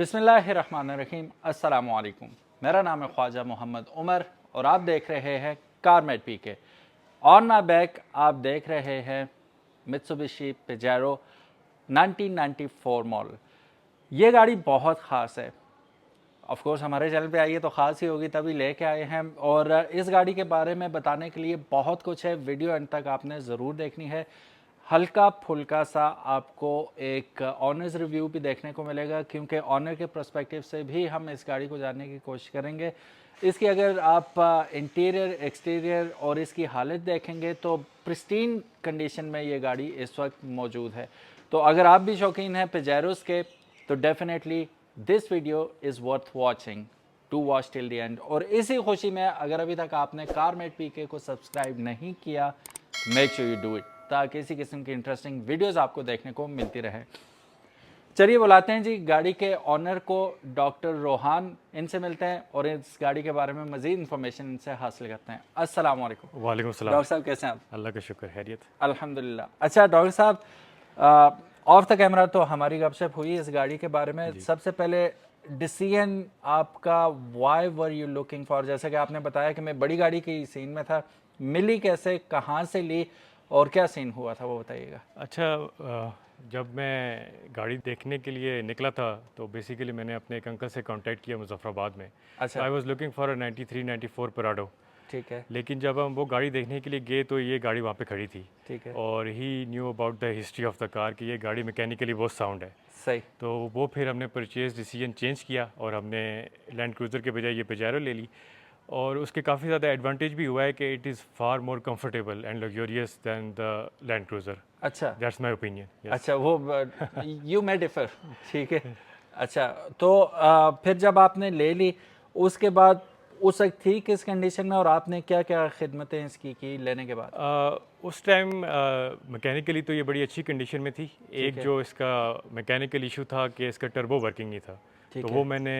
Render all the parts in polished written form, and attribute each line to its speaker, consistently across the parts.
Speaker 1: बिस्मिल्लाहिर्रहमानिर्रहीम। अस्सलामु अलैकुम। मेरा नाम है ख्वाजा मोहम्मद उमर और आप देख रहे हैं कारमेट पीके। ऑन माई बैक आप देख रहे हैं मित्सुबिशी पेजेरो 1994 मॉडल। ये गाड़ी बहुत ख़ास है। ऑफ कोर्स हमारे चैनल पे आई है तो ख़ास ही होगी, तभी लेके आए हैं। और इस गाड़ी के बारे में बताने के लिए बहुत कुछ है। वीडियो अंत तक आपने ज़रूर देखनी है। हल्का फुल्का सा आपको एक ऑनर्स रिव्यू भी देखने को मिलेगा, क्योंकि ऑनर के पर्सपेक्टिव से भी हम इस गाड़ी को जानने की कोशिश करेंगे। इसकी अगर आप इंटीरियर, एक्सटीरियर और इसकी हालत देखेंगे तो प्रिस्टीन कंडीशन में ये गाड़ी इस वक्त मौजूद है। तो अगर आप भी शौकीन हैं पेजेरोस के तो definitely this video is worth watching to watch till the end. और इसी खुशी में अगर अभी तक आपने कारमेट पीके को सब्सक्राइब नहीं किया, make sure you do it, ताकि इसी किस्म की इंटरेस्टिंग वीडियोस आपको देखने को मिलती रहे। चलिए बुलाते हैं जी गाड़ी के ऑनर को, डॉक्टर रोहान। इनसे मिलते हैं और इस गाड़ी के बारे में मज़ीद इन्फॉर्मेशन इनसे हासिल करते हैं। अस्सलाम वालेकुम।
Speaker 2: वालेकुम सलाम।
Speaker 1: डॉक्टर साहब कैसे हैं आप?
Speaker 2: अल्लाह का शुक्र, खैरियत।
Speaker 1: अल्हम्दुलिल्लाह। अच्छा डॉक्टर साहब, ऑफ द कैमरा तो हमारी गपशप हुई इस गाड़ी के बारे में। सबसे पहले डिसीजन आपका, why were you looking for? जैसे कि आपने बताया कि मैं बड़ी गाड़ी की सीन में था, मिली कैसे, कहाँ से ली और क्या सीन हुआ था वो बताइएगा।
Speaker 2: अच्छा, जब मैं गाड़ी देखने के लिए निकला था तो बेसिकली मैंने अपने एक अंकल से कांटेक्ट किया मुजफ्फराबाद में।
Speaker 1: अच्छा,
Speaker 2: I was looking for a 93 94 पराडो।
Speaker 1: ठीक है,
Speaker 2: लेकिन जब हम वो गाड़ी देखने के लिए गए तो ये गाड़ी वहाँ पे खड़ी थी
Speaker 1: ठीक है,
Speaker 2: और he knew about the history of the car कि ये गाड़ी मैकेनिकली बहुत साउंड है।
Speaker 1: सही,
Speaker 2: तो वो फिर हमने परचेज डिसीजन चेंज किया और हमने लैंड क्रूज़र के बजाय ये पेजारो ले ली। और उसके काफ़ी ज़्यादा एडवांटेज भी हुआ है कि it is far more comfortable and luxurious than the land cruiser.
Speaker 1: अच्छा,
Speaker 2: दैट्स माय ओपिनियन।
Speaker 1: अच्छा, वो यू मे डिफर, ठीक है। अच्छा, तो फिर जब आपने ले ली उसके बाद उस वक्त थी किस कंडीशन में और आपने क्या क्या खिदमतें इसकी की लेने के बाद?
Speaker 2: उस टाइम मैकेनिकली तो ये बड़ी अच्छी कंडीशन में थी।
Speaker 1: ठीक
Speaker 2: एक
Speaker 1: है,
Speaker 2: जो इसका मैकेनिकल इशू था कि इसका टर्बो वर्किंग नहीं था,
Speaker 1: ठीक
Speaker 2: तो
Speaker 1: है,
Speaker 2: वो मैंने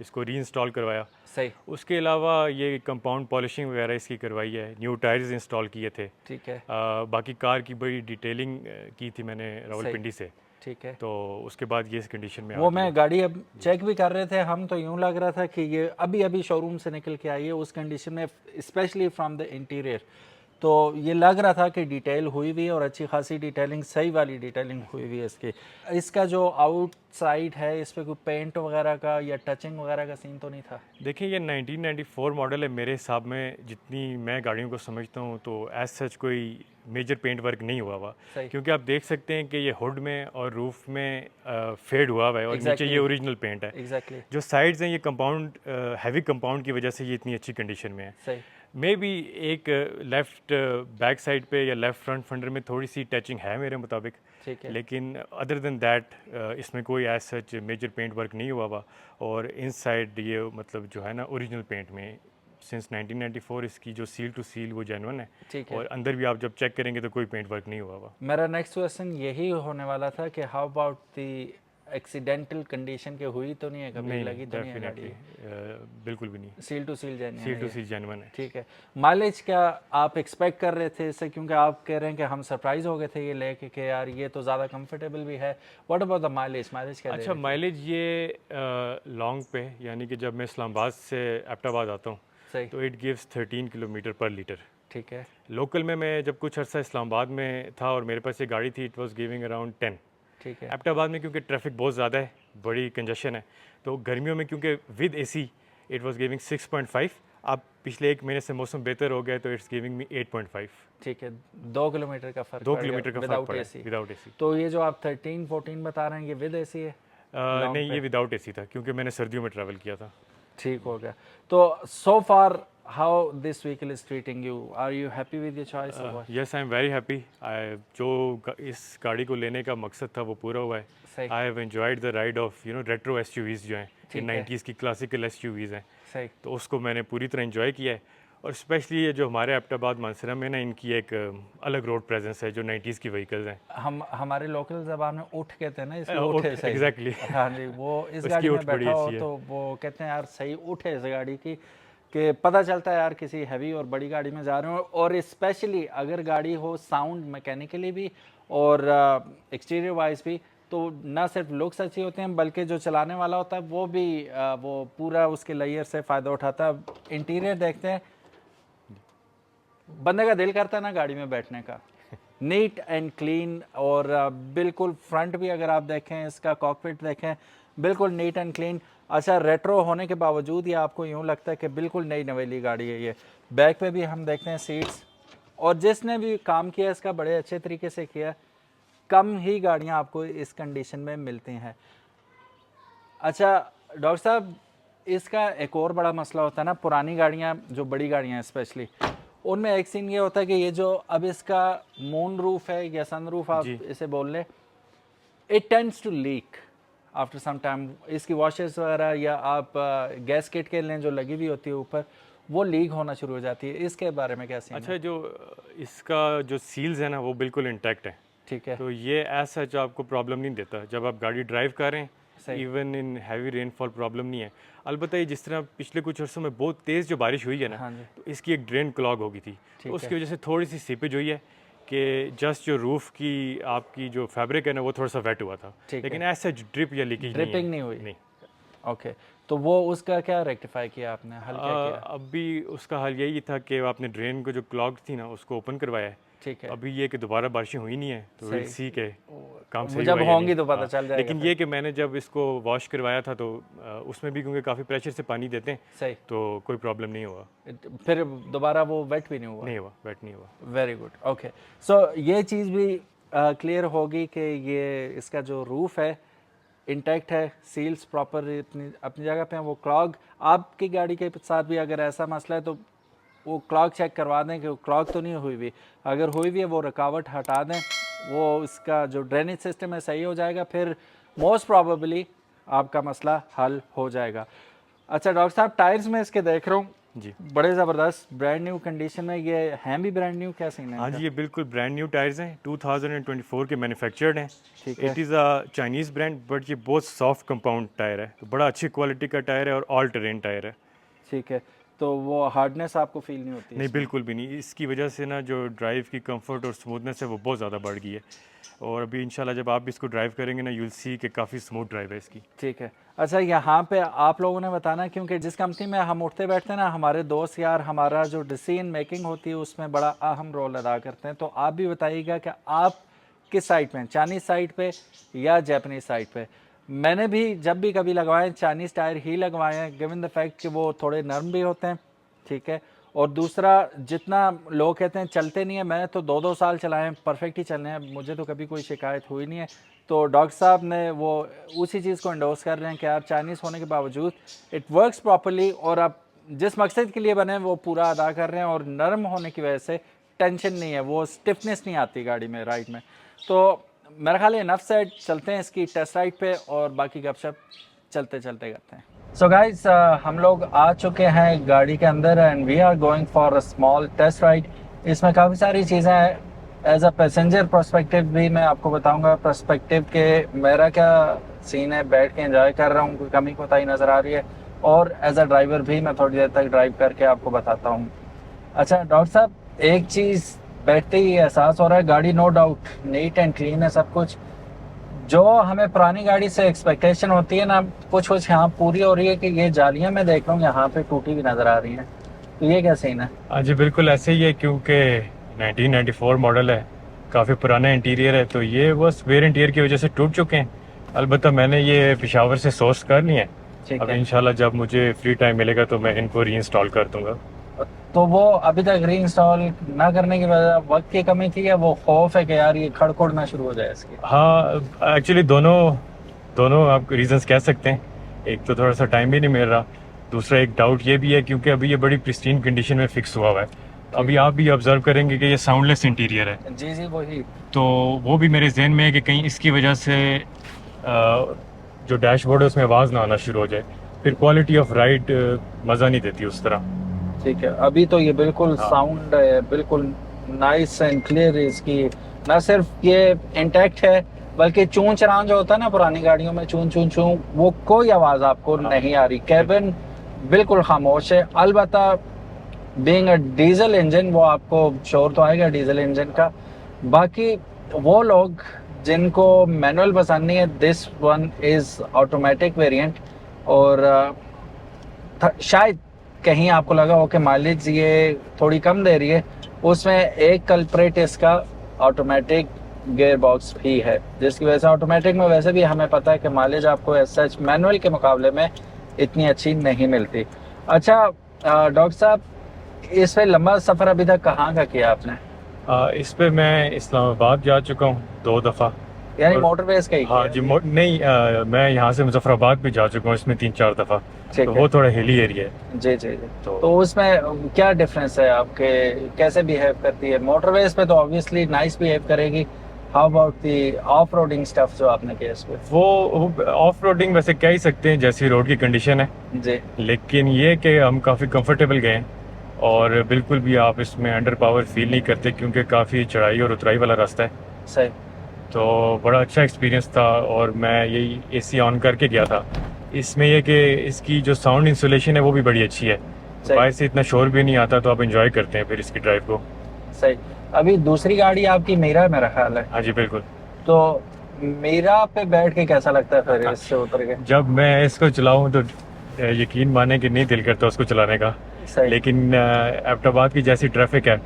Speaker 2: इसको री इंस्टॉल करवाया।
Speaker 1: सही,
Speaker 2: उसके अलावा ये कंपाउंड पॉलिशिंग वगैरह इसकी करवाई है, न्यू टायर्स इंस्टॉल किए थे।
Speaker 1: ठीक है,
Speaker 2: बाकी कार की बड़ी डिटेलिंग की थी मैंने
Speaker 1: सही,
Speaker 2: रावलपिंडी से।
Speaker 1: ठीक है।
Speaker 2: तो उसके बाद ये इस कंडीशन में आ
Speaker 1: वो
Speaker 2: गई
Speaker 1: मैं
Speaker 2: है।
Speaker 1: गाड़ी अब चेक भी कर रहे थे हम, तो यूं लग रहा था कि ये अभी अभी शोरूम से निकल के आई है उस कंडीशन में, स्पेशली फ्रॉम द इंटीरियर। तो ये लग रहा था कि डिटेल हुई हुई है और अच्छी खासी डिटेलिंग, सही वाली डिटेलिंग हुई हुई है इसकी। इसका जो आउटसाइड है इस पर कोई पेंट वगैरह का या टचिंग वगैरह का सीन तो नहीं था?
Speaker 2: देखिए ये 1994 मॉडल है, मेरे हिसाब में जितनी मैं गाड़ियों को समझता हूँ तो एज सच कोई मेजर पेंट वर्क नहीं हुआ हुआ।
Speaker 1: सही,
Speaker 2: क्योंकि आप देख सकते हैं कि ये हुड में और रूफ में फेड हुआ हुआ है और नीचे ये
Speaker 1: एग्जैक्टली,
Speaker 2: ओरिजिनल पेंट है।
Speaker 1: एग्जैक्टली,
Speaker 2: जो साइड्स हैं ये कंपाउंड, हैवी कंपाउंड की वजह से ये इतनी अच्छी कंडीशन में है।
Speaker 1: सही,
Speaker 2: मे बी एक लेफ़्ट बैक साइड पे या लेफ़्ट फ्रंट फेंडर में थोड़ी सी टचिंग है मेरे मुताबिक।
Speaker 1: ठीक है।
Speaker 2: लेकिन अदर देन दैट इसमें कोई as such major paint work नहीं हुआ हुआ। और इनसाइड ये मतलब जो है ना ओरिजिनल पेंट में सिंस 1994 इसकी जो सील टू सील वो जेन्युइन है।
Speaker 1: ठीक है।
Speaker 2: और अंदर भी आप जब चेक करेंगे तो कोई पेंट वर्क नहीं हुआ हुआ।
Speaker 1: मेरा नेक्स्ट क्वेश्चन यही होने वाला था कि how about the accidental condition के हुई तो नहीं है, कभी
Speaker 2: नहीं
Speaker 1: लगी
Speaker 2: नहीं,
Speaker 1: तो नहीं है गाड़ी?
Speaker 2: डेफिनेटली बिल्कुल भी नहीं।
Speaker 1: Seal to seal genuine
Speaker 2: seal
Speaker 1: है
Speaker 2: टू
Speaker 1: ये?
Speaker 2: सील जेन्युइन है।
Speaker 1: ठीक है। माइलेज क्या आप एक्सपेक्ट कर रहे थे इससे, क्योंकि आप कह रहे हैं कि हम सरप्राइज हो गए थे ये लेके कि यार ये तो ज़्यादा कंफर्टेबल भी है। What about the mileage, mileage क्या दे
Speaker 2: अच्छा,
Speaker 1: रही थी?
Speaker 2: माइलेज ये लॉन्ग पे यानी कि जब मैं इस्लामाबाद से एबटाबाद आता हूँ
Speaker 1: सही,
Speaker 2: तो इट गिव्स 13 किलोमीटर पर लीटर।
Speaker 1: ठीक है,
Speaker 2: लोकल में मैं जब कुछ अर्सा इस्लामाबाद में था और मेरे पास ये गाड़ी थी, इट वाज गिविंग अराउंड 10।
Speaker 1: ठीक है,
Speaker 2: एबटाबाद में क्योंकि ट्रैफिक बहुत ज़्यादा है, बड़ी कंजेशन है, तो गर्मियों में क्योंकि with AC it was giving 6.5। अब पिछले एक महीने से मौसम बेहतर हो गया तो इट्स गिविंग मी 8.5।
Speaker 1: ठीक है। 2 किलोमीटर का फ़र्क
Speaker 2: 2
Speaker 1: पड़ गया
Speaker 2: किलोमीटर का फ़र्क
Speaker 1: विदाउट
Speaker 2: पड़ा
Speaker 1: एसी।
Speaker 2: है विदाउट एसी।
Speaker 1: तो ये जो आप 13 14 बता रहे हैं ये विद एसी है लॉन्ग
Speaker 2: नहीं,
Speaker 1: पे?
Speaker 2: ये विदाउट एसी था क्योंकि मैंने सर्दियों में ट्रैवल किया था।
Speaker 1: ठीक हो गया। तो so far how this vehicle is treating you, are you happy with your choice और what?
Speaker 2: Yes, I am very happy. जो इस गाड़ी को लेने का मकसद था वो पूरा हुआ है।
Speaker 1: सही,
Speaker 2: I have enjoyed the ride of retro SUVs जो हैं, ये
Speaker 1: ठीक है,
Speaker 2: 90s की क्लासिकल एसयूवीज़ हैं,
Speaker 1: सही।
Speaker 2: तो उसको मैंने पूरी तरह एंजॉय किया है। और स्पेशली ये जो हमारे एबटाबाद मानसरा में ना, इनकी एक अलग रोड प्रेजेंस है जो 90s की व्हीकल्स हैं।
Speaker 1: हम हमारे लोकल ज़बान में ऊँट कहते हैं ना, इसकी ऊँट है सही।
Speaker 2: एग्जैक्टली।
Speaker 1: हाँ जी, वो इस
Speaker 2: उसकी
Speaker 1: गाड़ी में
Speaker 2: उठ बड़ी
Speaker 1: बैठा हो
Speaker 2: अच्छी है।
Speaker 1: तो वो कहते हैं यार सही ऊँट है इस गाड़ी की, कि पता चलता है यार किसी हैवी और बड़ी गाड़ी में जा रहे हो। और स्पेशली अगर गाड़ी हो साउंड मैकेनिकली भी और एक्सटीरियर वाइज भी, तो ना सिर्फ लुक्स अच्छी होते हैं बल्कि जो चलाने वाला होता है वो भी वो पूरा उसके लेयर से फ़ायदा उठाता है। इंटीरियर देखते हैं, बंदे का दिल करता है ना गाड़ी में बैठने का, नीट एंड क्लीन। और बिल्कुल फ्रंट भी अगर आप देखें, इसका कॉकपिट देखें, बिल्कुल नीट एंड क्लीन। अच्छा, रेट्रो होने के बावजूद ये आपको यूँ लगता है कि बिल्कुल नई नवेली गाड़ी है ये। बैक पे भी हम देखते हैं सीट्स, और जिसने भी काम किया इसका बड़े अच्छे तरीके से किया। कम ही गाड़ियाँ आपको इस कंडीशन में मिलती हैं। अच्छा डॉक्टर साहब, इसका एक और बड़ा मसला होता है ना, पुरानी गाड़ियाँ जो बड़ी गाड़ियाँ हैं स्पेशली, उनमें एक सीन ये होता है कि ये जो अब इसका मून रूफ है या सन रूफ आप इसे बोल लें, it tends to leak after some time. इसकी वॉशर्स वगैरह या आप गैस किट के लें जो लगी हुई होती है ऊपर, वो लीक होना शुरू हो जाती है। इसके बारे में क्या सीन
Speaker 2: अच्छा, जो इसका जो सील्स है ना वो बिल्कुल इंटैक्ट है,
Speaker 1: ठीक है,
Speaker 2: तो ये ऐसा जो आपको प्रॉब्लम नहीं देता जब आप गाड़ी ड्राइव कर रहे हैं। Even in heavy rainfall problem नहीं है। अलबत्ता ये जिस तरह पिछले कुछ वर्षों में बहुत तेज़ जो बारिश हुई है ना, तो इसकी एक ड्रेन क्लॉग हो गई थी, तो उसकी वजह से थोड़ी सी सीपेज हुई है कि जस्ट जो रूफ की आपकी जो फैब्रिक है ना वो थोड़ा सा वेट हुआ था, लेकिन ऐसा ड्रिप या लीकेज
Speaker 1: नहीं हुई। नहीं, ओके। तो वो उसका क्या रेक्टिफाई किया आपने, हल क्या किया?
Speaker 2: अभी उसका हल यही था कि आपने ड्रेन को जो क्लॉग थी ना उसको ओपन करवाया है।
Speaker 1: ठीक है,
Speaker 2: अभी ये कि दोबारा बारिशें हुई नहीं है, तो विल सी के काम सही
Speaker 1: जब होंगी तो पता चल जाएगा।
Speaker 2: लेकिन ये कि मैंने जब इसको वॉश करवाया था तो उसमें भी क्योंकि काफ़ी प्रेशर से पानी देते हैं,
Speaker 1: सही,
Speaker 2: तो कोई प्रॉब्लम नहीं हुआ।
Speaker 1: फिर दोबारा वो वेट भी नहीं हुआ?
Speaker 2: नहीं हुआ, वेट नहीं हुआ।
Speaker 1: Very good, okay. सो ये चीज़ भी क्लियर होगी कि ये इसका जो रूफ है इंटैक्ट है, सील्स प्रॉपर अपनी जगह पे हैं। वो क्लॉग आपकी गाड़ी के साथ भी अगर ऐसा मसला है तो वो क्लॉग चेक करवा दें कि वो क्लॉग तो नहीं हुई हुई। अगर हुई हुई है वो रुकावट हटा दें, वो उसका जो ड्रेनेज सिस्टम है सही हो जाएगा, फिर मोस्ट प्रॉबेबली आपका मसला हल हो जाएगा। अच्छा डॉक्टर साहब, टायर्स में इसके देख रहा हूँ
Speaker 2: जी,
Speaker 1: बड़े ज़बरदस्त ब्रांड न्यू कंडीशन में, ये हैं भी ब्रांड न्यू, क्या सीन है?
Speaker 2: हाँ जी, ये बिल्कुल ब्रांड न्यू टायर्स हैं, 2024 के मैन्युफैक्चर्ड हैं।
Speaker 1: ठीक है,
Speaker 2: it is a Chinese brand, but ये बहुत सॉफ्ट कंपाउंड टायर है, तो बड़ा अच्छी क्वालिटी का टायर है और ऑल टेरेन टायर है।
Speaker 1: ठीक है, तो वो हार्डनेस आपको फील नहीं होती?
Speaker 2: नहीं, बिल्कुल भी नहीं। इसकी वजह से ना जो ड्राइव की कंफर्ट और स्मूथनेस है वो बहुत ज़्यादा बढ़ गई है, और अभी इंशाल्लाह जब आप भी इसको ड्राइव करेंगे ना यूल सी कि काफ़ी स्मूथ ड्राइव है इसकी।
Speaker 1: ठीक है। अच्छा, यहाँ पे आप लोगों ने बताना, क्योंकि जिस कंपनी में हम उठते बैठते हैं ना, हमारे दोस्त यार, हमारा जो डिसीजन मेकिंग होती है उसमें बड़ा अहम रोल अदा करते हैं। तो आप भी बताइएगा कि आप किस साइड पे हैं, चाइनीज़ साइड पे या जापानीज़ साइड पे? मैंने भी जब भी कभी लगवाए चाइनीज़ टायर ही लगवाए हैं, गिवन द फैक्ट कि वो थोड़े नरम भी होते हैं, ठीक है। और दूसरा, जितना लोग कहते हैं चलते नहीं है, मैंने तो 2-2 साल चलाए हैं, परफेक्ट ही चलने हैं, मुझे तो कभी कोई शिकायत हुई नहीं है। तो डॉक्टर साहब ने वो उसी चीज़ को एंडोर्स कर रहे हैं कि यार चाइनीज़ होने के बावजूद इट वर्क्स प्रॉपरली, और आप जिस मकसद के लिए बने वो पूरा अदा कर रहे हैं, और नरम होने की वजह से टेंशन नहीं है, वो स्टिफनेस नहीं आती गाड़ी में, राइड में। तो मेरा ख्याल है इनफ सेट, चलते हैं इसकी टेस्ट राइड पे और बाकी गपशप चलते चलते करते हैं। सो गाइस, हम लोग आ चुके हैं गाड़ी के अंदर and we are going for a small test ride. इसमें काफ़ी सारी चीज़ें हैं। एज अ पैसेंजर पर्सपेक्टिव भी मैं आपको बताऊंगा, पर्सपेक्टिव के मेरा क्या सीन है, बैठ के एंजॉय कर रहा हूँ, कोई कमी कोताही नज़र आ रही है, और एज अ ड्राइवर भी मैं थोड़ी देर तक ड्राइव करके आपको बताता हूँ। अच्छा डॉक्टर साहब, एक चीज़ बैठते ही एहसास हो रहा है, गाड़ी no doubt neat and clean है सब कुछ। जो हमें पुरानी गाड़ी से एक्सपेक्टेशन होती है ना, कुछ यहाँ पूरी हो रही है कि ये जालियाँ मैं देख रहा हूँ यहाँ पे टूटी भी नज़र आ रही हैं, तो ये क्या सीन है?
Speaker 2: हाँ जी, बिल्कुल ऐसे ही है, क्योंकि 1994 मॉडल है, काफ़ी पुराना इंटीरियर है, तो ये बस वेयर इंटीरियर की वजह से टूट चुके हैं। अलबत्ता मैंने ये पेशावर से सोर्स कर लिए हैं। अब इंशाल्लाह जब मुझे फ्री टाइम मिलेगा तो मैं इनको री इंस्टॉल कर दूंगा।
Speaker 1: तो वो अभी तक री इंस्टॉल ना करने की वजह वक्त की कमी थी, या वो खौफ है कि यार ये खड़खड़ना शुरू हो जाए इसकी?
Speaker 2: हाँ, एक्चुअली दोनों आप रीजंस कह सकते हैं। एक तो थोड़ा सा टाइम भी नहीं मिल रहा, दूसरा एक डाउट ये भी है क्योंकि अभी ये बड़ी प्रिस्टीन कंडीशन में फिक्स हुआ हुआ है। अभी आप भी ऑब्जर्व करेंगे कि ये साउंडलेस इंटीरियर है।
Speaker 1: जी जी, वही।
Speaker 2: तो वो भी मेरे जहन में है कि कहीं इसकी वजह से जो डैशबोर्ड है उसमें आवाज़ ना आना शुरू हो जाए, फिर क्वालिटी ऑफ राइड मज़ा नहीं देती उस तरह।
Speaker 1: ठीक है, अभी तो ये बिल्कुल साउंड है, बिल्कुल नाइस एंड क्लियर। इसकी ना सिर्फ ये इंटैक्ट है, बल्कि चूं चरान जो होता है ना पुरानी गाड़ियों में, चूं चूं चूं, वो कोई आवाज़ आपको नहीं आ रही। कैबिन बिल्कुल खामोश है। अलबत्ता बीइंग अ डीजल इंजन, वो आपको शोर तो आएगा डीजल इंजन का। बाकी वो लोग जिनको मैनुअल पसंद नहीं है, this one is automatic variant. और शायद कहीं आपको लगा हो कि माइलेज ये थोड़ी कम दे रही है, उसमें एक कल्प्रेट इसका ऑटोमेटिक गियर बॉक्स भी है, जिसकी वजह से ऑटोमेटिक में वैसे भी हमें पता है कि माइलेज आपको एज सच मैनुअल के मुकाबले में इतनी अच्छी नहीं मिलती। अच्छा डॉक्टर साहब, इस पे लंबा सफ़र अभी तक कहाँ का किया आपने?
Speaker 2: इस पे मैं इस्लामाबाद जा चुका हूँ 2 दफ़ा।
Speaker 1: यानी
Speaker 2: और-
Speaker 1: मोटरवेज का ही
Speaker 2: हाँ
Speaker 1: किया?
Speaker 2: जी, नहीं, मैं यहाँ से मुजफ्फराबाद भी जा चुका हूँ इसमें 3-4 दफ़ा।
Speaker 1: ठीक
Speaker 2: तो
Speaker 1: है।
Speaker 2: वो थोड़ा हिली एरिया है।
Speaker 1: जी जी जी।
Speaker 2: तो
Speaker 1: तो उसमें क्या डिफरेंस है आपके, कैसे बिहेव करती है? मोटरवेज पे तो ऑब्वियसली नाइस बिहेव करेगी, how about the off roading stuff जो आपने किया इस पे?
Speaker 2: वो ऑफ रोडिंग वैसे कह ही सकते हैं, जैसी रोड की कंडीशन है।
Speaker 1: जी।
Speaker 2: लेकिन ये कि हम काफ़ी कंफर्टेबल गए हैं और बिल्कुल भी आप इसमें अंडर पावर फील नहीं करते, क्योंकि काफ़ी चढ़ाई और उतराई वाला रास्ता है।
Speaker 1: सही।
Speaker 2: तो बड़ा अच्छा एक्सपीरियंस था और मैं यही एसी ऑन करके गया था। इसमें यह कि इसकी जो साउंड इंसुलेशन है वो भी बड़ी अच्छी है,
Speaker 1: सही।
Speaker 2: बाहर से इतना शोर भी नहीं आता, तो आप इंजॉय करते हैं फिर इसकी ड्राइव को।
Speaker 1: सही। अभी दूसरी गाड़ी आपकी मीरा है मेरा ख्याल है,
Speaker 2: हाँ जी, बिल्कुल।
Speaker 1: तो मीरा पे बैठ के कैसा लगता है फिर इससे उतर के?
Speaker 2: जब मैं इसको चलाऊँ तो यकीन माने कि नहीं दिल करता उसको चलाने का।
Speaker 1: सही।
Speaker 2: लेकिन एबटाबाद की जैसी ट्रैफिक है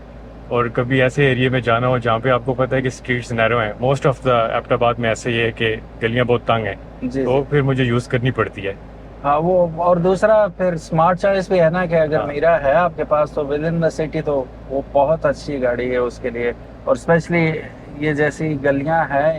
Speaker 2: और कभी ऐसे एरिया में जाना हो जहाँ पे आपको पता है कि स्ट्रीट्स नैरो हैं, मोस्ट ऑफ द एबटाबाद में ऐसे ही है कि गलियाँ बहुत तंग हैं,
Speaker 1: जी
Speaker 2: तो
Speaker 1: जी।
Speaker 2: फिर मुझे यूज़ करनी पड़ती है।
Speaker 1: हाँ वो, और दूसरा फिर स्मार्ट चॉइस भी है ना कि अगर
Speaker 2: हाँ।
Speaker 1: मीरा है आपके पास तो विद इन द सिटी तो वो बहुत अच्छी गाड़ी है उसके लिए। और स्पेशली ये जैसी गलियां हैं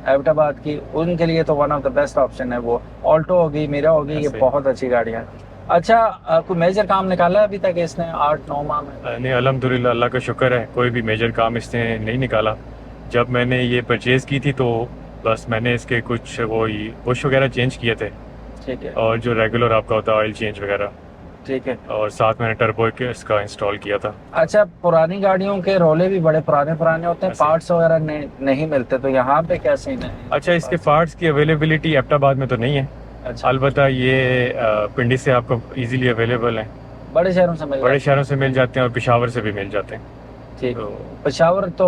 Speaker 1: एबटाबाद की, उनके लिए तो one of the best option है वो। ऑल्टो होगी, मीरा होगी, ये
Speaker 2: ऐसे।
Speaker 1: बहुत अच्छी गाड़ियां हैं। अच्छा कोई मेजर काम निकाला है अभी तक इसने 8-9 माह में?
Speaker 2: नहीं, अल्हम्दुलिल्लाह, अल्लाह का शुक्र है, कोई भी मेजर काम इसने नहीं निकाला। जब मैंने ये परचेज़ की थी तो बस मैंने इसके कुछ वो बुश वगैरह चेंज किए थे,
Speaker 1: ठीक है।
Speaker 2: और जो रेगुलर आपका होता है ऑयल चेंज वगैरह,
Speaker 1: ठीक है।
Speaker 2: और साथ मैंने टर्बो के इसका इंस्टॉल किया था।
Speaker 1: अच्छा पुरानी गाड़ियों के रोले भी बड़े पुराने पुराने होते हैं,
Speaker 2: ऐसे।
Speaker 1: पार्ट्स वगैरह नहीं मिलते, तो यहाँ पे क्या सीन है?
Speaker 2: अच्छा, इसके पार्ट्स की अवेलेबिलिटी एबटाबाद में तो नहीं है,
Speaker 1: अच्छा,
Speaker 2: अलबत्ता ये पिंडी से आपको इजीली अवेलेबल है।
Speaker 1: बड़े शहरों से मिल
Speaker 2: बड़े
Speaker 1: जाते
Speaker 2: शहरों से मिल जाते हैं और पेशावर से भी मिल जाते हैं।
Speaker 1: हैं। ठीक।
Speaker 2: तो
Speaker 1: पेशावर तो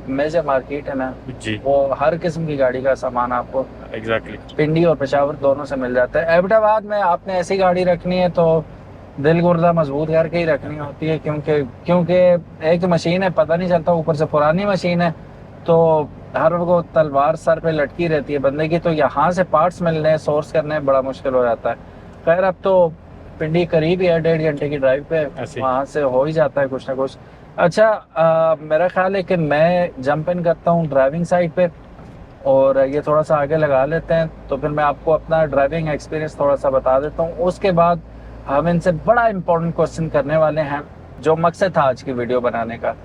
Speaker 1: मेजर मार्केट है ना,
Speaker 2: जी,
Speaker 1: वो हर किस्म की गाड़ी का सामान आपको
Speaker 2: एग्जैक्टली।
Speaker 1: पिंडी और पेशावर दोनों से मिल जाता है। एबटाबाद में आपने ऐसी गाड़ी रखनी है तो दिल गुर्दा मजबूत करके ही रखनी होती है, क्योंकि क्योंकि एक तो मशीन है, पता नहीं चलता, ऊपर से पुरानी मशीन है, तो हर वो तलवार सर पे लटकी रहती है बंदे की, तो यहाँ से पार्ट्स मिलने, सोर्स करने बड़ा मुश्किल हो जाता है। खैर अब तो पिंडी करीब ही है, 1.5 घंटे की ड्राइव पे
Speaker 2: ऐसे।
Speaker 1: वहाँ से हो ही जाता है कुछ ना कुछ। अच्छा मेरा ख्याल है कि मैं जंप इन करता हूँ ड्राइविंग साइड पे, और ये थोड़ा सा आगे लगा लेते हैं, तो फिर मैं आपको अपना ड्राइविंग एक्सपीरियंस थोड़ा सा बता देता हूँ। उसके बाद हम इनसे बड़ा इंपॉर्टेंट क्वेश्चन करने वाले हैं, जो मकसद था आज की वीडियो बनाने का।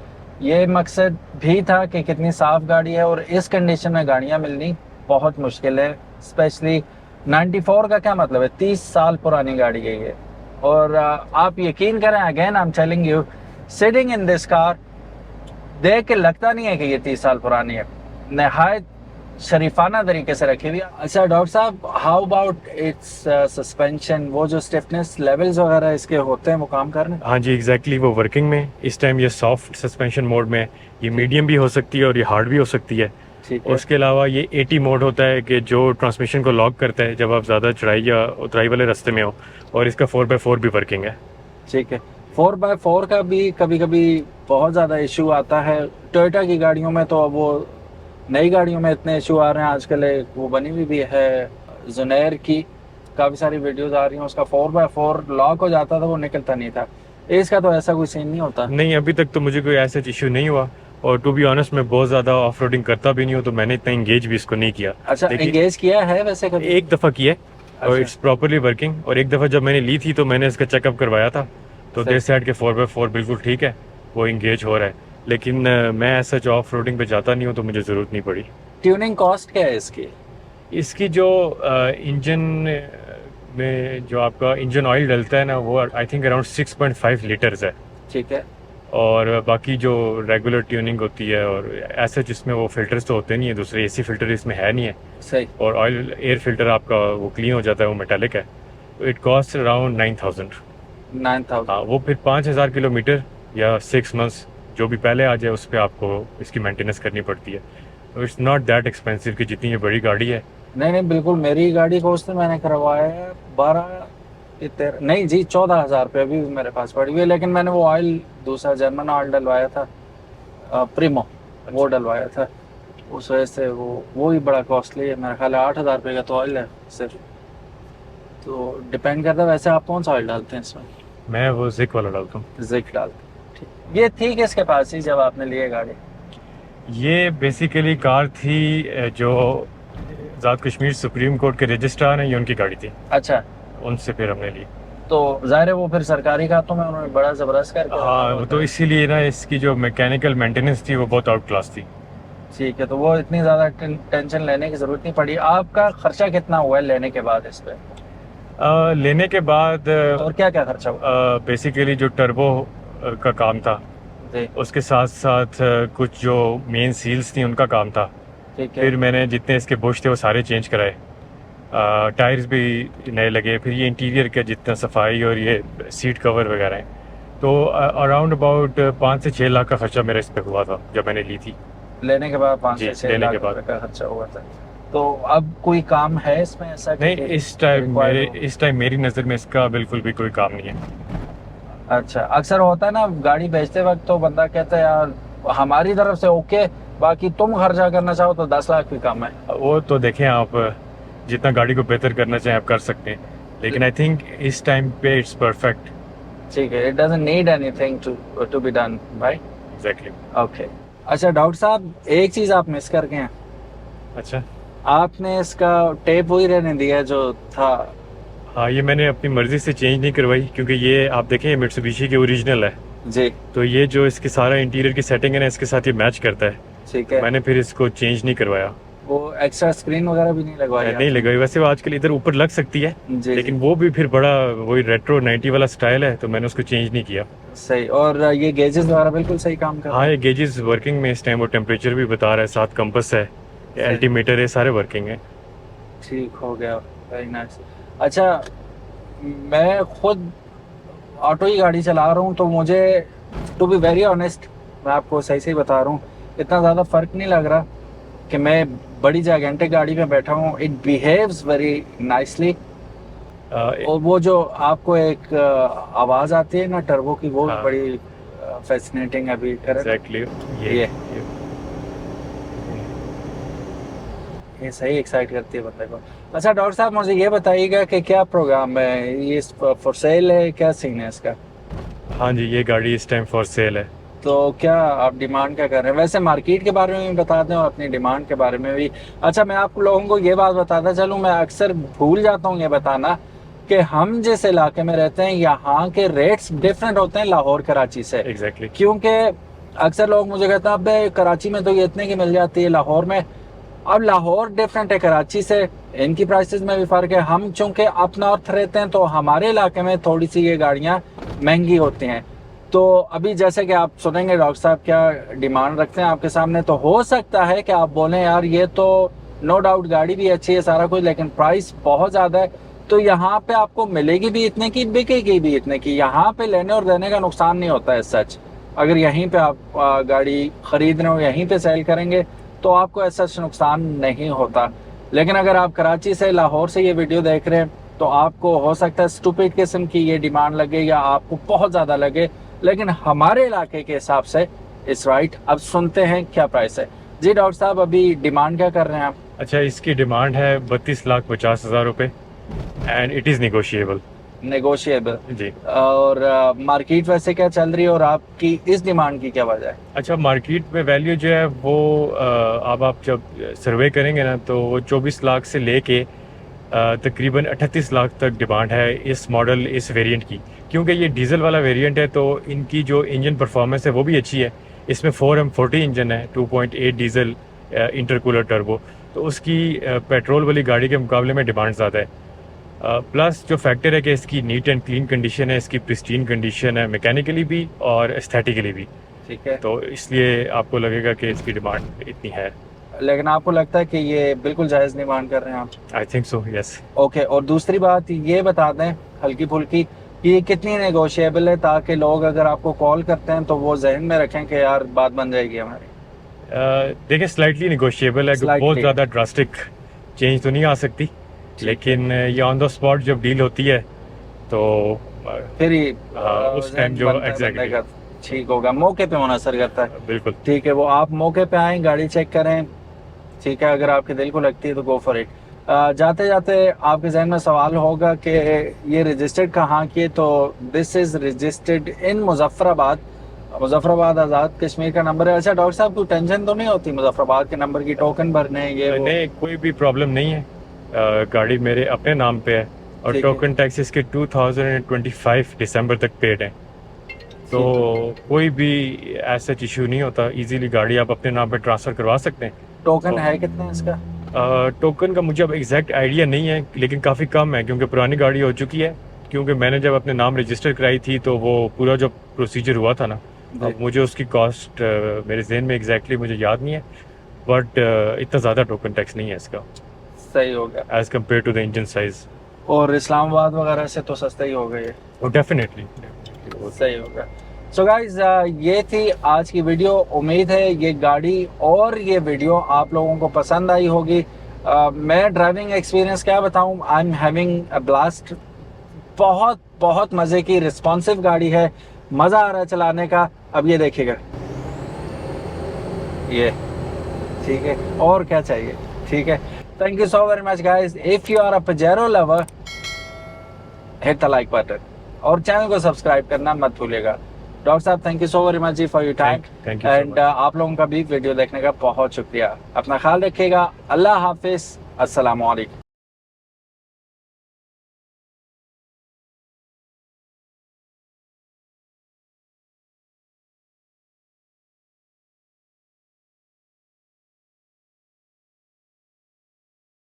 Speaker 1: ये मकसद भी था कि कितनी साफ गाड़ी है, और इस कंडीशन में गाड़ियाँ मिलनी बहुत मुश्किल है। स्पेशली 94 का क्या मतलब है, 30 साल पुरानी गाड़ी है ये। और आप यकीन करें, again I am telling you, sitting in this car देख के लगता नहीं है कि ये 30 साल पुरानी है, नहायत शरीफाना तरीके से रखी हुई है। अच्छा डॉक्टर साहब, हाउ अबाउट इट्स सस्पेंशन, वो जो स्टिफनेस लेवल्स वगैरह इसके होते हैं वो काम कर रहे हैं?
Speaker 2: हाँ जी, एग्जैक्टली, वो वर्किंग में इस टाइम ये सॉफ्ट सस्पेंशन मोड में है। ये मीडियम भी हो सकती है और ये हार्ड भी हो सकती है।
Speaker 1: ठीक है।
Speaker 2: उसके अलावा ये 80 मोड होता है कि जो ट्रांसमिशन को लॉक करता है जब आप ज़्यादा चढ़ाई या उतराई वाले रास्ते में हो, और इसका 4x4 भी वर्किंग है।
Speaker 1: ठीक है। 4x4 का भी कभी कभी बहुत ज़्यादा इशू आता है टोयोटा की गाड़ियों में, तो अब वो नई गाड़ियों में इतने इशू आ रहे हैं आजकल। एक वो बनी हुई भी है जुनैर की, काफ़ी सारी वीडियोस आ रही हैं, उसका 4x4 लॉक हो जाता था, वो निकलता नहीं था। इसका तो ऐसा कोई सीन नहीं होता?
Speaker 2: नहीं, अभी तक तो मुझे कोई ऐसा इशू नहीं हुआ, और टू बी ऑनेस्ट मैं बहुत ज़्यादा ऑफ रोडिंग करता भी नहीं हूँ, तो मैंने इतना इंगेज भी इसको नहीं किया।
Speaker 1: अच्छा,
Speaker 2: लेकिन
Speaker 1: एंगेज किया है वैसे कभी?
Speaker 2: एक दफ़ा किया है और
Speaker 1: अच्छा।
Speaker 2: It's properly working. और एक दफ़ा जब मैंने ली थी तो मैंने इसका चेकअप करवाया था, तो
Speaker 1: सही।
Speaker 2: दे सेड के 4x4 बिल्कुल ठीक है, वो इंगेज हो रहा है। लेकिन मैं ऐसा जो ऑफ रोडिंग पे जाता नहीं हूँ, तो मुझे ज़रूरत नहीं पड़ी।
Speaker 1: ट्यूनिंग कॉस्ट क्या है इसकी?
Speaker 2: इसकी जो इंजन में जो आपका इंजन ऑयल डलता है ना, वो आई थिंक अराउंड 6.5 लीटर्स है।
Speaker 1: ठीक है।
Speaker 2: और बाकी जो रेगुलर ट्यूनिंग होती है, और ऐसे जिसमें वो फिल्टर्स तो होते नहीं है, दूसरे एसी फिल्टर इसमें है नहीं है,
Speaker 1: सही।
Speaker 2: और ऑयल एयर फिल्टर आपका वो क्लीन हो जाता है, वो मेटालिक है। It cost around 9,000।
Speaker 1: 9,000।
Speaker 2: हाँ, वो फिर 5,000 किलोमीटर या 6 मंथ्स जो भी पहले आ जाए उस पर आपको इसकी मेंटेनेंस करनी पड़ती है। इट्स नॉट दैट एक्सपेंसिव कि जितनी ये बड़ी गाड़ी है।
Speaker 1: नहीं नहीं बिल्कुल, मेरी गाड़ी को उसने मैंने करवाया है 12 नहीं जी 14,000 रुपये अभी भी मेरे पास पड़ी हुई है, लेकिन मैंने वो ऑयल दूसरा जर्मन ऑयल डलवाया था, प्रीमो, वो डलवाया था। उस वजह से वो ही बड़ा कॉस्टली है, मेरा ख्याल है 8,000 रुपये का तो ऑयल है सिर्फ। तो डिपेंड करता है। वैसे आप कौन सा ऑयल डालते हैं इसमें?
Speaker 2: मैं वो जिक वाला डालता हूँ।
Speaker 1: जिक डालते हैं, ठीक। ये थी किसके पास ही जब आपने लिए गाड़ी?
Speaker 2: ये बेसिकली कार थी जो आज़ाद कश्मीर सुप्रीम कोर्ट के रजिस्ट्रार हैं, ये उनकी गाड़ी थी,
Speaker 1: अच्छा,
Speaker 2: उनसे फिर हमने ली।
Speaker 1: तो जाहिर है वो फिर सरकारी खातों में उन्होंने बड़ा ज़बरदस्त करके रखा
Speaker 2: हाँ,
Speaker 1: होता
Speaker 2: तो
Speaker 1: है।
Speaker 2: इसीलिए ना इसकी जो मैकेनिकल मेंटेनेंस थी वो बहुत आउट क्लास थी।
Speaker 1: ठीक है, तो वो इतनी ज़्यादा टेंशन लेने की ज़रूरत नहीं पड़ी। आपका खर्चा कितना हुआ है लेने के बाद इस पे?
Speaker 2: लेने के बाद
Speaker 1: और क्या क्या खर्चा हुआ?
Speaker 2: बेसिकली जो टर्बो का काम था,
Speaker 1: जी,
Speaker 2: उसके साथ साथ कुछ जो मेन सील्स थी उनका काम था।
Speaker 1: ठीक है।
Speaker 2: फिर मैंने जितने इसके बुश थे वो सारे चेंज कराए, टायर्स भी नए लगे, फिर ये इंटीरियर के जितना सफाई और ये सीट कवर वगैरह हैं, तो अराउंड अबाउट 5 से 6 लाख का खर्चा मेरा इस पे हुआ था जब मैंने ली थी।
Speaker 1: लेने के बाद 5
Speaker 2: जी,
Speaker 1: से 6
Speaker 2: लेने
Speaker 1: लाख
Speaker 2: के बाद।
Speaker 1: रुपए का खर्चा हुआ था। तो अब कोई काम है इसमें ऐसा कि
Speaker 2: नहीं,
Speaker 1: required हो?
Speaker 2: इस टाइम मेरी नज़र में इसका बिल्कुल भी कोई काम नहीं है।
Speaker 1: अच्छा, अक्सर होता है ना गाड़ी बेचते वक्त तो बंदा कहता है यार हमारी तरफ से ओके, बाकी तुम खर्चा करना चाहो तो 10 लाख भी कम है।
Speaker 2: वो तो देखें आप, जितना गाड़ी को बेहतर करना चाहें आप कर सकते हैं, लेकिन आई थिंक इस टाइम पे इट्स परफेक्ट।
Speaker 1: ठीक है, it doesn't need anything to be done भाई।
Speaker 2: एग्जैक्टली।
Speaker 1: ओके। अच्छा डॉक्टर साहब, एक चीज़ आप मिस कर गए हैं।
Speaker 2: अच्छा।
Speaker 1: आपने इसका टेप वही रहने दिया जो था।
Speaker 2: हाँ, ये मैंने अपनी मर्जी से चेंज नहीं करवाई, क्योंकि ये आप देखें ये मित्सुबिशी की ओरिजिनल है,
Speaker 1: जी,
Speaker 2: तो ये जो इसकी सारा इंटीरियर की सेटिंग है ना, इसके साथ ये मैच करता है।
Speaker 1: ठीक है।
Speaker 2: मैंने फिर इसको चेंज नहीं करवाया।
Speaker 1: वो एक्स्ट्रा स्क्रीन वगैरह भी नहीं लगवाई
Speaker 2: नहीं
Speaker 1: आपने?
Speaker 2: लगाई, वैसे वो आजकल इधर ऊपर लग सकती है,
Speaker 1: जी,
Speaker 2: लेकिन वो भी फिर बड़ा वही रेट्रो 90 वाला स्टाइल है, तो मैंने उसको चेंज नहीं किया।
Speaker 1: सही। और ये गेजेस वगैरह बिल्कुल सही काम कर रहे
Speaker 2: हाँ,
Speaker 1: हैं?
Speaker 2: ये गेजेस वर्किंग में इस टाइम, वो टेम्परेचर भी बता रहा है, साथ कंपस है, एल्टीमीटर है, सारे वर्किंग है।
Speaker 1: ठीक हो गया, वेरी नाइस। अच्छा, मैं खुद ऑटो ही गाड़ी चला रहा हूँ तो मुझे टू बी वेरी ऑनेस्ट, मैं आपको सही सही बता रहा हूँ, इतना ज़्यादा फ़र्क नहीं लग रहा कि मैं बड़ी जायंटिक गाड़ी में बैठा हूँ। It behaves very nicely. और वो जो आपको एक आवाज़ आती है ना टर्बो की, वो
Speaker 2: हाँ।
Speaker 1: बड़ी फैसिनेटिंग अभी कर
Speaker 2: एग्जैक्टली।
Speaker 1: ये सही एक्साइट करती है बंदे को। अच्छा डॉक्टर साहब, मुझे ये बताइएगा कि क्या प्रोग्राम है ये, फॉर सेल है, क्या सीन है इसका?
Speaker 2: हाँ जी, ये गाड़ी इस टाइम फॉर सेल है।
Speaker 1: तो क्या आप डिमांड क्या कर रहे हैं? वैसे मार्केट के बारे में भी बता दें और अपनी डिमांड के बारे में भी। अच्छा, मैं आप लोगों को ये बात बताता चलूँ, मैं अक्सर भूल जाता हूँ ये बताना कि हम जिस इलाके में रहते हैं यहाँ के रेट्स डिफरेंट होते हैं लाहौर कराची से।
Speaker 2: एग्जैक्टली।
Speaker 1: क्योंकि अक्सर लोग मुझे कहते हैं अबे कराची में तो ये इतने की मिल जाती है, लाहौर में। अब लाहौर डिफरेंट है कराची से, इनकी प्राइसेस में भी फ़र्क है। हम चूंकि अप नॉर्थ रहते हैं तो हमारे इलाके में थोड़ी सी ये गाड़ियाँ महंगी होती हैं। तो अभी जैसे कि आप सुनेंगे डॉक्टर साहब क्या डिमांड रखते हैं आपके सामने, तो हो सकता है कि आप बोलें यार ये तो नो डाउट गाड़ी भी अच्छी है सारा कुछ, लेकिन प्राइस बहुत ज़्यादा है। तो यहाँ पे आपको मिलेगी भी इतने की, बिकेगी भी इतने की। यहाँ पे लेने और देने का नुकसान नहीं होता है सच। अगर यहीं पे आप गाड़ी खरीद रहे हो, यहीं पे सेल करेंगे तो आपको ऐसा नुकसान नहीं होता। लेकिन अगर आप कराची से, लाहौर से ये वीडियो देख रहे हैं तो आपको हो सकता है स्टूपिड किस्म की ये डिमांड लगे या आपको बहुत ज़्यादा लगे, लेकिन हमारे इलाके के हिसाब से इट्स राइट। अब सुनते हैं क्या प्राइस है। जी डॉक्टर साहब, अभी डिमांड क्या कर रहे हैं आप?
Speaker 2: अच्छा, इसकी डिमांड है 32,50,000 रुपये and it is negotiable.
Speaker 1: Negotiable
Speaker 2: ji.
Speaker 1: और मार्केट वैसे क्या चल रही है और आपकी इस डिमांड की क्या वजह है?
Speaker 2: अच्छा, मार्केट में वैल्यू जो है वो अब आप जब सर्वे करेंगे ना, तो वो 24 लाख से लेके तकरीबन 38 लाख तक डिमांड है इस मॉडल, इस वेरिएंट की। क्योंकि ये डीजल वाला वेरिएंट है तो इनकी जो इंजन परफॉर्मेंस है वो भी अच्छी है। इसमें 4M40 इंजन है, 2.8 डीजल इंटरकूलर टर्बो, तो उसकी पेट्रोल वाली गाड़ी के मुकाबले में डिमांड ज़्यादा है। प्लस जो फैक्टर है कि इसकी नीट एंड क्लीन कंडीशन है, इसकी प्रिस्टीन कंडीशन है, मैकेनिकली भी और एस्थेटिकली भी,
Speaker 1: ठीक है।
Speaker 2: तो इसलिए आपको लगेगा कि इसकी डिमांड इतनी है।
Speaker 1: लेकिन आपको लगता है कि ये बिल्कुल जायज़ डिमांड कर रहे हैं आप?
Speaker 2: I think so, yes.
Speaker 1: Okay. और दूसरी बात ये बता दें हल्की फुल्की कि ये कितनी नेगोशिएबल है, ताकि लोग अगर आपको कॉल करते हैं तो वो जहन में रखें कि यार बात बन जाएगी हमारी।
Speaker 2: देखिए स्लाइटली निगोशिएबल है,
Speaker 1: Slightly.
Speaker 2: बहुत ज़्यादा ड्रास्टिक चेंज तो नहीं आ सकती, लेकिन ये ऑन द स्पॉट जब डील होती है तो
Speaker 1: फिर ही
Speaker 2: उस टाइम जो
Speaker 1: बनता है
Speaker 2: एग्जैक्टली
Speaker 1: बंदे का, ठीक होगा, मौके पे मुनसर करता है।
Speaker 2: बिल्कुल
Speaker 1: ठीक है, वो आप मौके पे आएँ, गाड़ी चेक करें, ठीक है, अगर आपके दिल को लगती है तो गो फॉर इट। जाते जाते आपके जहन में सवाल होगा कि ये रजिस्टर्ड कहाँ की है, तो this is registered in Muzaffarabad. Muzaffarabad Azad Kashmir का नंबर है। अच्छा डॉक्टर साहब, कोई टेंशन तो नहीं होती मुजफ्फराबाद के नंबर की, टोकन भरने ये वो?
Speaker 2: नहीं, कोई भी प्रॉब्लम नहीं है, गाड़ी मेरे अपने नाम पे है और
Speaker 1: ठीक है।
Speaker 2: टोकन टैक्स इसके 2025 दिसंबर तक पेड है, तो कोई भी ऐसा इशू नहीं होता, इजीली गाड़ी आप अपने नाम पे ट्रांसफ़र करवा सकते हैं।
Speaker 1: टोकन है कितना इसका?
Speaker 2: टोकन का मुझे अब एग्जैक्ट आइडिया नहीं है, लेकिन काफ़ी कम है क्योंकि पुरानी गाड़ी हो चुकी है, क्योंकि मैंने जब अपने नाम रजिस्टर कराई थी तो वो पूरा जो प्रोसीजर हुआ था ना, अब मुझे उसकी कॉस्ट मेरे जहन में एग्जैक्टली मुझे याद नहीं है, बट इतना ज़्यादा टोकन टैक्स नहीं है इसका
Speaker 1: सही हो गया।
Speaker 2: As compared to the engine size.
Speaker 1: और इस्लामाबाद वगैरह से तो सस्ता ही हो गई है।
Speaker 2: डेफिनेटली
Speaker 1: सही होगा। सो गाइज, ये थी आज की वीडियो। उम्मीद है ये गाड़ी और ये वीडियो आप लोगों को पसंद आई होगी। मैं ड्राइविंग एक्सपीरियंस क्या बताऊं, I am having a blast. बहुत बहुत मज़े की रिस्पॉन्सिव गाड़ी है, मज़ा आ रहा है चलाने का। अब ये देखिएगा, ये ठीक है, और क्या चाहिए। ठीक है, thank you so very much guys. If you are a Pajero lover, hit the like button और चैनल को सब्सक्राइब करना मत भूलिएगा। डॉक्टर साहब, thank you so very much ji for your time,
Speaker 2: Thank you so
Speaker 1: and आप लोगों का भी वीडियो देखने का बहुत शुक्रिया। अपना ख्याल रखिएगा। अल्लाह हाफिज़, अस्सलाम वालेकुम।